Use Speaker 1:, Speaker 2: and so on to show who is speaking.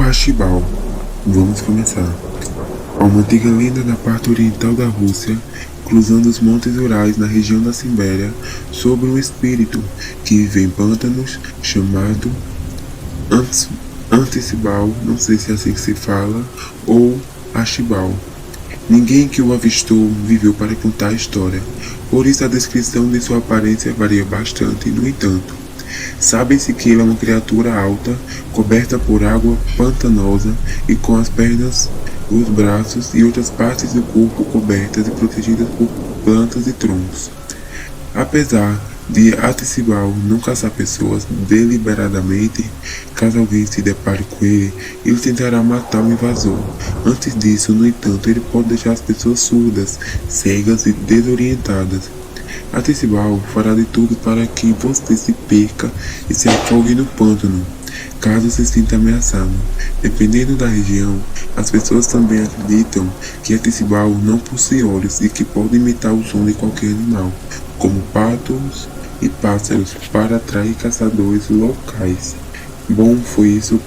Speaker 1: Archibald. Vamos começar. Há uma antiga lenda na parte oriental da Rússia, cruzando os montes Urais na região da Sibéria, sobre um espírito que vive em pântanos chamado Anticibal, não sei se é assim que se fala, ou Archibald. Ninguém que o avistou viveu para contar a história, por isso a descrição de sua aparência varia bastante. No entanto, sabe-se que ele é uma criatura alta, coberta por água pantanosa e com as pernas, os braços e outras partes do corpo cobertas e protegidas por plantas e troncos. Apesar de Articibal não caçar pessoas deliberadamente, caso alguém se depare com ele, ele tentará matar o invasor. Antes disso, no entanto, ele pode deixar as pessoas surdas, cegas e desorientadas. Articibal fará de tudo para que você se perca e se afogue no pântano, caso se sinta ameaçado. Dependendo da região, as pessoas também acreditam que Articibal não possui olhos e que pode imitar o som de qualquer animal, como patos e pássaros, para atrair caçadores locais. Bom, foi isso